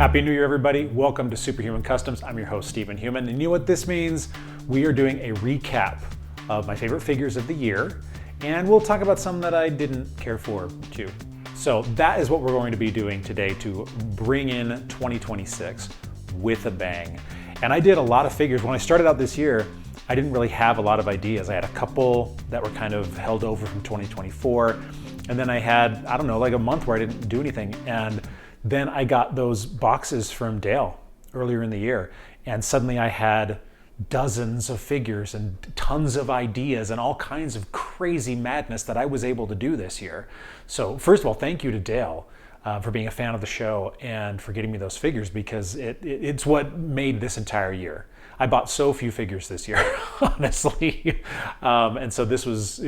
Happy New Year, everybody. Welcome to Superhuman Customs. I'm your host, Stephen Human. And you know what this means? We are doing a recap of my favorite figures of the year, and we'll talk about some that I didn't care for too. So that is what we're going to be doing today to bring in 2026 with a bang. And I did a lot of figures. When I started out this year, I didn't really have a lot of ideas. I had a couple that were kind of held over from 2024. And then I had, I don't know, like a month where I didn't do anything. And then I got those boxes from Dale earlier in the year. And suddenly I had dozens of figures and tons of ideas and all kinds of crazy madness that I was able to do this year. So first of all, thank you to Dale for being a fan of the show and for getting me those figures, because it's what made this entire year. I bought so few figures this year, honestly. And so it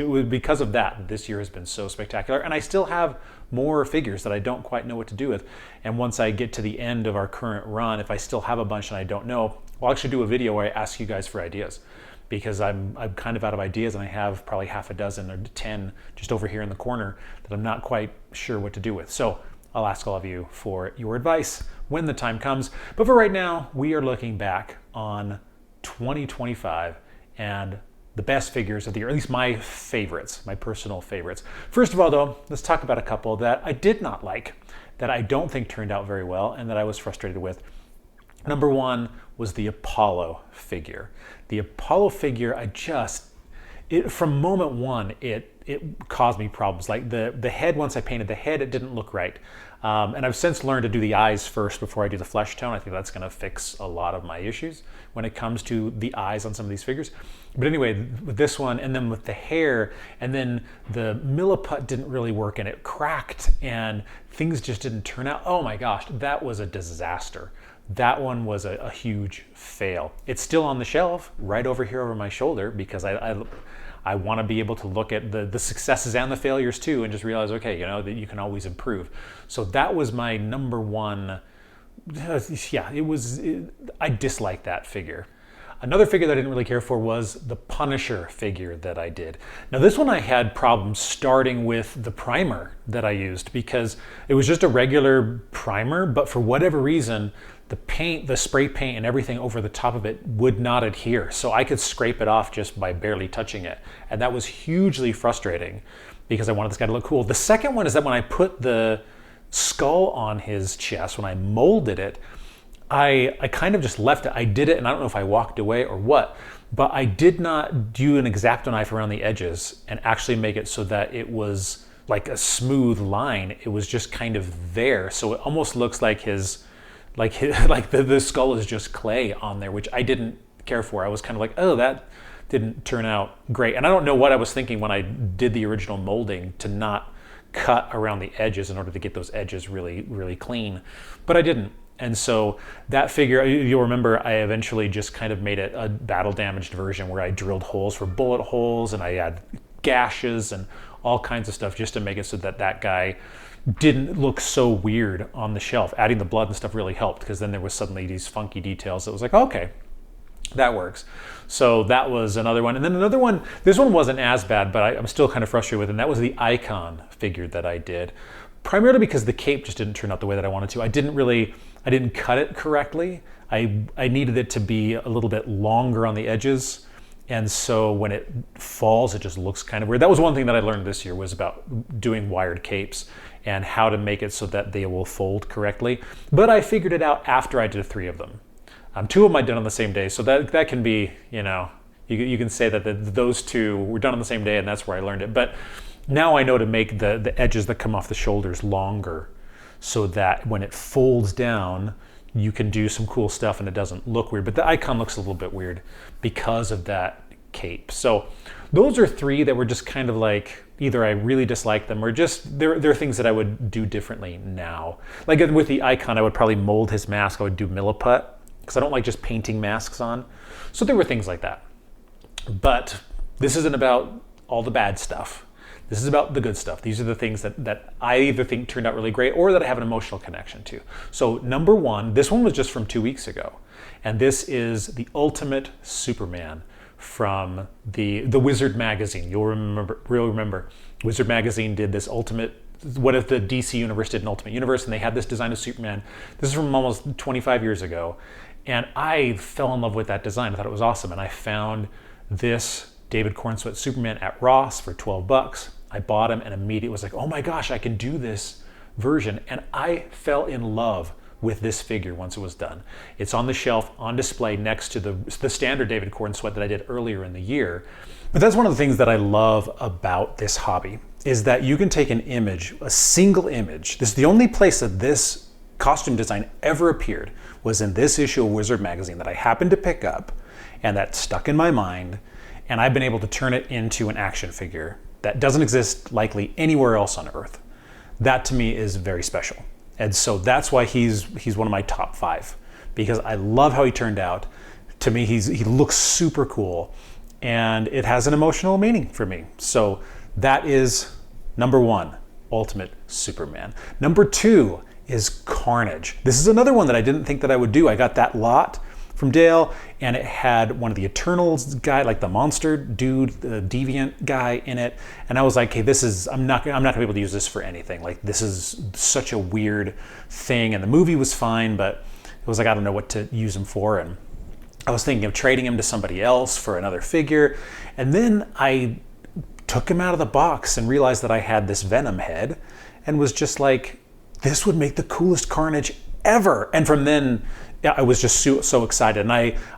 was because of that this year has been so spectacular. And I still have more figures that I don't quite know what to do with. And once I get to the end of our current run, if I still have a bunch and I don't know, I'll actually do a video where I ask you guys for ideas, because I'm kind of out of ideas, and I have probably half a dozen or 10 just over here in the corner that I'm not quite sure what to do with. So I'll ask all of you for your advice when the time comes. But for right now, we are looking back on 2025 and the best figures of the year, at least my favorites, my personal favorites. First of all, though, let's talk about a couple that I did not like, that I don't think turned out very well, and that I was frustrated with. Number one was the Apollo figure. The Apollo figure, from moment one, it caused me problems. Like the head, once I painted the head, it didn't look right. And I've since learned to do the eyes first before I do the flesh tone. I think that's gonna fix a lot of my issues when it comes to the eyes on some of these figures. But anyway, with this one, and then with the hair, and then the milliput didn't really work, and it cracked, and things just didn't turn out. Oh my gosh, that was a disaster. That one was a huge fail. It's still on the shelf right over here over my shoulder, because I want to be able to look at the successes and the failures too, and just realize, okay, that you can always improve. So that was my number one. I disliked that figure. Another figure that I didn't really care for was the Punisher figure that I did. Now this one I had problems starting with the primer that I used, because it was just a regular primer, but for whatever reason, the paint, the spray paint and everything over the top of it would not adhere. So I could scrape it off just by barely touching it. And that was hugely frustrating, because I wanted this guy to look cool. The second one is that when I put the skull on his chest, when I molded it, I kind of just left it. I did it, and I don't know if I walked away or what, but I did not do an X-Acto knife around the edges and actually make it so that it was like a smooth line. It was just kind of there. So it almost looks like the skull is just clay on there, which I didn't care for. I was kind of like, oh, that didn't turn out great. And I don't know what I was thinking when I did the original molding to not cut around the edges in order to get those edges really, really clean, but I didn't. And so that figure, you'll remember, I eventually just kind of made it a battle damaged version where I drilled holes for bullet holes, and I had gashes and all kinds of stuff just to make it so that guy didn't look so weird on the shelf. Adding the blood and stuff really helped, because then there was suddenly these funky details that was like, okay, that works. So that was another one. And then another one, this one wasn't as bad, but I'm still kind of frustrated with it, and that was the Icon figure that I did. Primarily because the cape just didn't turn out the way that I wanted to. I didn't cut it correctly. I needed it to be a little bit longer on the edges. And so when it falls, it just looks kind of weird. That was one thing that I learned this year, was about doing wired capes and how to make it so that they will fold correctly. But I figured it out after I did 3 of them. 2 of them I did on the same day. So that can be, you can say that those 2 were done on the same day, and that's where I learned it. But now I know to make the edges that come off the shoulders longer, so that when it folds down, you can do some cool stuff and it doesn't look weird. But the Icon looks a little bit weird because of that cape. So those are 3 that were just kind of like, either I really dislike them, or just they're things that I would do differently now. Like with the Icon, I would probably mold his mask. I would do milliput, because I don't like just painting masks on. So there were things like that. But this isn't about all the bad stuff. This is about the good stuff. These are the things that I either think turned out really great, or that I have an emotional connection to. So number one, this one was just from 2 weeks ago. And this is the Ultimate Superman from the Wizard magazine. You'll remember Wizard magazine did this Ultimate what if the DC Universe did an Ultimate Universe, and they had this design of Superman. This is from almost 25 years ago. And I fell in love with that design. I thought it was awesome. And I found this David Cornsweet Superman at Ross for $12. I bought him and immediately was like, oh my gosh, I can do this version. And I fell in love with this figure once it was done. It's on the shelf on display next to the standard David Cornsweet that I did earlier in the year. But that's one of the things that I love about this hobby, is that you can take an image, a single image. This is the only place that this costume design ever appeared, was in this issue of Wizard magazine that I happened to pick up and that stuck in my mind, and I've been able to turn it into an action figure that doesn't exist likely anywhere else on Earth. That to me is very special. And so that's why he's one of my top 5, because I love how he turned out. To me, he looks super cool, and it has an emotional meaning for me. So that is number 1, Ultimate Superman. Number 2 is Carnage. This is another one that I didn't think that I would do. I got that lot from Dale, and it had one of the Eternals guy, like the monster dude, the deviant guy in it. And I was like, hey, I'm not gonna be able to use this for anything. Like, this is such a weird thing. And the movie was fine, but it was like, I don't know what to use him for. And I was thinking of trading him to somebody else for another figure. And then I took him out of the box and realized that I had this Venom head, and was just like, this would make the coolest Carnage ever. And from then, I was just so excited. And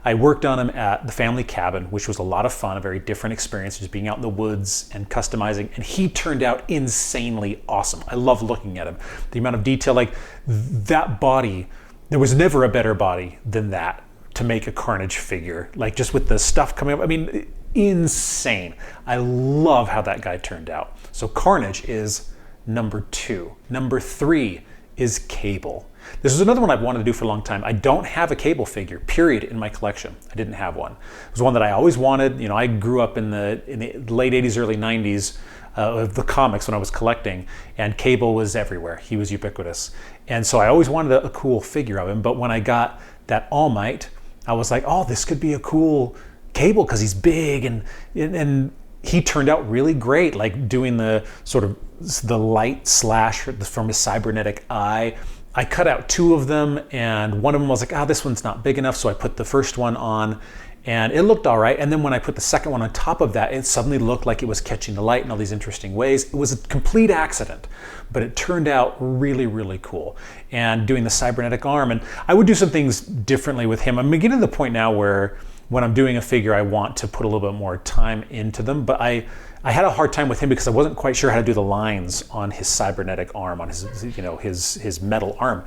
I worked on him at the family cabin, which was a lot of fun, a very different experience, just being out in the woods and customizing. And he turned out insanely awesome. I love looking at him. The amount of detail, like that body, there was never a better body than that to make a Carnage figure. Like, just with the stuff coming up, I mean, insane. I love how that guy turned out. So Carnage is number 2. Number 3 is Cable. This is another one I've wanted to do for a long time. I don't have a Cable figure, period, in my collection. I didn't have one. It was one that I always wanted. You know, I grew up in the late 80s, early 90s of the comics when I was collecting, and Cable was everywhere. He was ubiquitous. And so I always wanted a cool figure of him, but when I got that All Might, I was like, oh, this could be a cool Cable because he's big, and he turned out really great, like doing the sort of the light slash from his cybernetic eye. I cut out 2 of them, and one of them was like, this one's not big enough, so I put the first one on, and it looked all right. And then when I put the second one on top of that, it suddenly looked like it was catching the light in all these interesting ways. It was a complete accident, but it turned out really, really cool. And doing the cybernetic arm, and I would do some things differently with him. I'm getting to the point now where when I'm doing a figure, I want to put a little bit more time into them, but I had a hard time with him because I wasn't quite sure how to do the lines on his cybernetic arm, on his metal arm.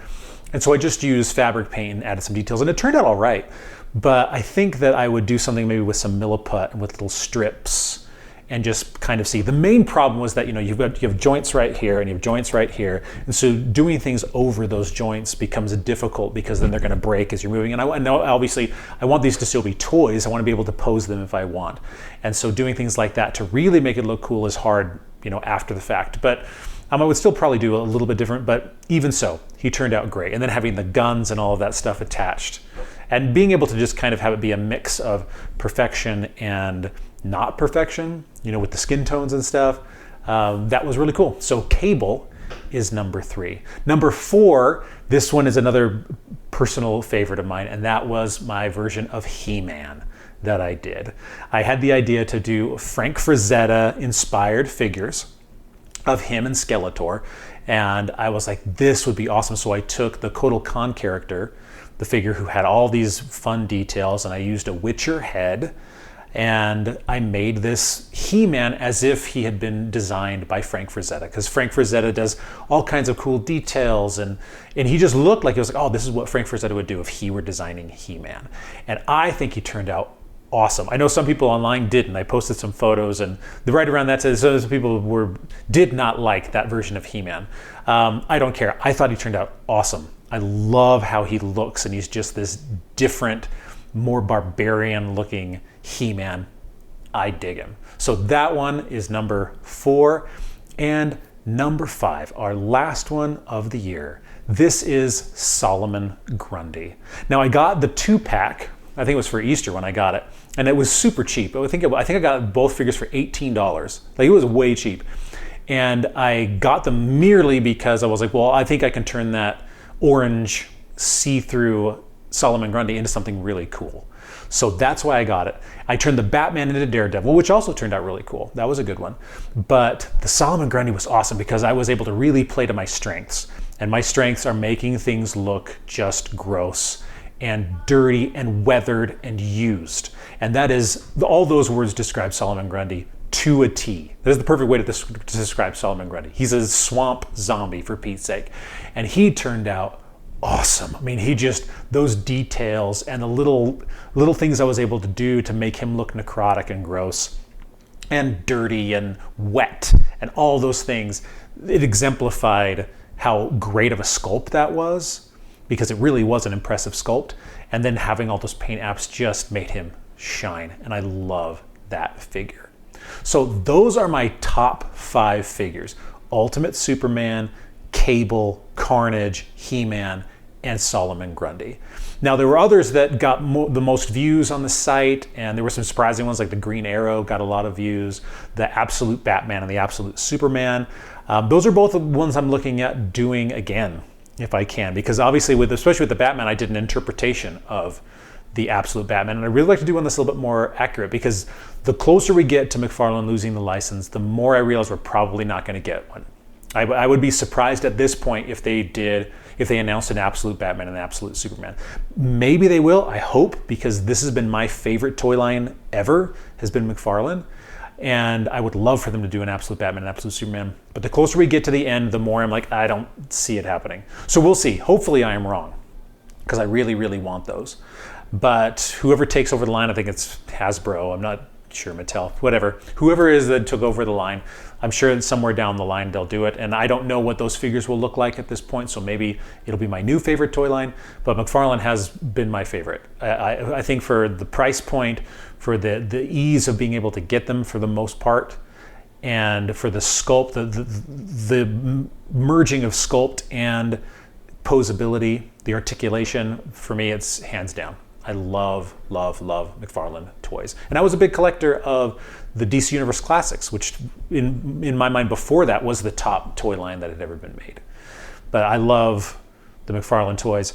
And so I just used fabric paint and added some details, and it turned out all right. But I think that I would do something maybe with some milliput and with little strips and just kind of see. The main problem was that, you have joints right here and you have joints right here. And so doing things over those joints becomes difficult because then they're going to break as you're moving. And I know, obviously, I want these to still be toys. I want to be able to pose them if I want. And so doing things like that to really make it look cool is hard, after the fact. But I would still probably do a little bit different, but even so, he turned out great. And then having the guns and all of that stuff attached, and being able to just kind of have it be a mix of perfection and not perfection, with the skin tones and stuff, that was really cool. So Cable is number 3. Number 4, this one is another personal favorite of mine, and that was my version of He-Man that I did. I had the idea to do Frank Frazetta inspired figures of him and Skeletor, and I was like, this would be awesome. So I took the Kotal Khan character, the figure who had all these fun details, and I used a Witcher head, and I made this He-Man as if he had been designed by Frank Frazetta, because Frank Frazetta does all kinds of cool details, and he just looked like, it was like, oh, this is what Frank Frazetta would do if he were designing He-Man. And I think he turned out awesome. I know some people online didn't. I posted some photos, and right around that, so some people did not like that version of He-Man. I don't care. I thought he turned out awesome. I love how he looks, and he's just this different, more barbarian looking He-Man. I dig him. So that one is number 4. And number 5, our last one of the year. This is Solomon Grundy. Now I got the 2-pack, I think it was for Easter when I got it, and it was super cheap. I think I got both figures for $18. Like, it was way cheap. And I got them merely because I was like, well, I think I can turn that orange see-through Solomon Grundy into something really cool. So that's why I got it. I turned the Batman into Daredevil, which also turned out really cool. That was a good one. But the Solomon Grundy was awesome because I was able to really play to my strengths. And my strengths are making things look just gross and dirty and weathered and used. And that is, all those words describe Solomon Grundy to a T. That is the perfect way to describe Solomon Grundy. He's a swamp zombie, for Pete's sake. And he turned out awesome. I mean, he just, those details and the little things I was able to do to make him look necrotic and gross and dirty and wet and all those things, it exemplified how great of a sculpt that was, because it really was an impressive sculpt. And then having all those paint apps just made him shine. And I love that figure. So those are my top 5 figures: Ultimate Superman, Cable, Carnage, He-Man, and Solomon Grundy. Now, there were others that got the most views on the site, and there were some surprising ones, like the Green Arrow got a lot of views, the Absolute Batman and the Absolute Superman. Those are both the ones I'm looking at doing again, if I can, because obviously, especially with the Batman, I did an interpretation of the Absolute Batman, and I really like to do one that's a little bit more accurate, because the closer we get to McFarlane losing the license, the more I realize we're probably not going to get one. I would be surprised at this point if they announced an Absolute Batman and an Absolute Superman. Maybe they will, I hope, because this has been my favorite toy line ever, has been McFarlane. And I would love for them to do an Absolute Batman and Absolute Superman. But the closer we get to the end, the more I'm like, I don't see it happening. So we'll see. Hopefully I am wrong, because I really, really want those. But whoever takes over the line, I think it's Hasbro, I'm not sure, Mattel, whatever. Whoever it is that took over the line, I'm sure that somewhere down the line they'll do it. And I don't know what those figures will look like at this point, so maybe it'll be my new favorite toy line. But McFarlane has been my favorite. I think for the price point, for the ease of being able to get them for the most part, and for the sculpt, the merging of sculpt and posability, the articulation, for me, it's hands down. I love, love, love McFarlane toys. And I was a big collector of the DC Universe Classics, which in my mind before that was the top toy line that had ever been made. But I love the McFarlane toys.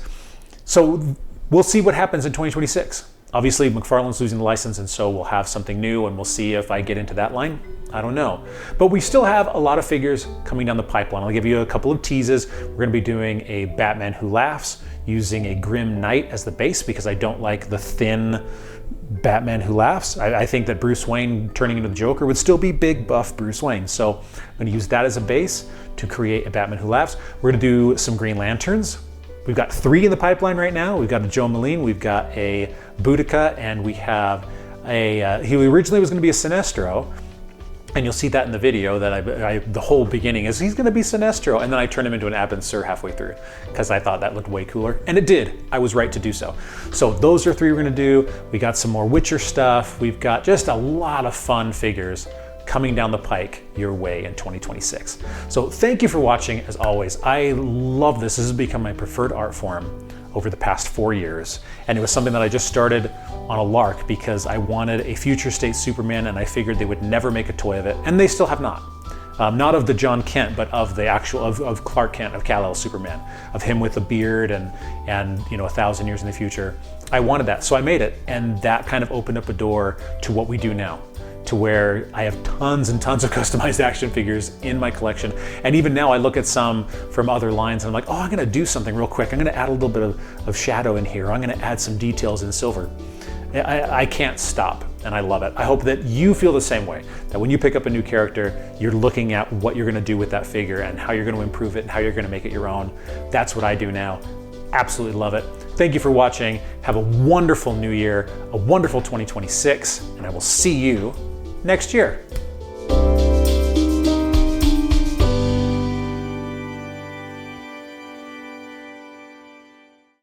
So we'll see what happens in 2026. Obviously, McFarlane's losing the license, and so we'll have something new, and we'll see if I get into that line. I don't know. But we still have a lot of figures coming down the pipeline. I'll give you a couple of teases. We're going to be doing a Batman Who Laughs using a Grim Knight as the base, because I don't like the thin Batman Who Laughs. I think that Bruce Wayne turning into the Joker would still be big, buff Bruce Wayne. So I'm going to use that as a base to create a Batman Who Laughs. We're going to do some Green Lanterns. We've got 3 in the pipeline right now. We've got a Joe Moline, we've got a Boudica, and we have a, he originally was going to be a Sinestro, and you'll see that in the video that the whole beginning is he's going to be Sinestro, and then I turned him into an Abin Sur halfway through because I thought that looked way cooler, and it did. I was right to do so. So those are 3 we're going to do. We got some more Witcher stuff. We've got just a lot of fun figures coming down the pike your way in 2026. So thank you for watching, as always. I love this. This has become my preferred art form over the past 4 years. And it was something that I just started on a lark because I wanted a future state Superman, and I figured they would never make a toy of it. And they still have not. Not of the John Kent, but of the actual, of Clark Kent, of Kal-El Superman, of him with a beard and 1,000 years in the future. I wanted that, so I made it. And that kind of opened up a door to what we do now, to where I have tons and tons of customized action figures in my collection. And even now I look at some from other lines and I'm like, oh, I'm gonna do something real quick. I'm gonna add a little bit of shadow in here. I'm gonna add some details in silver. I can't stop, and I love it. I hope that you feel the same way, that when you pick up a new character, you're looking at what you're gonna do with that figure and how you're gonna improve it and how you're gonna make it your own. That's what I do now. Absolutely love it. Thank you for watching. Have a wonderful new year, a wonderful 2026, and I will see you next year.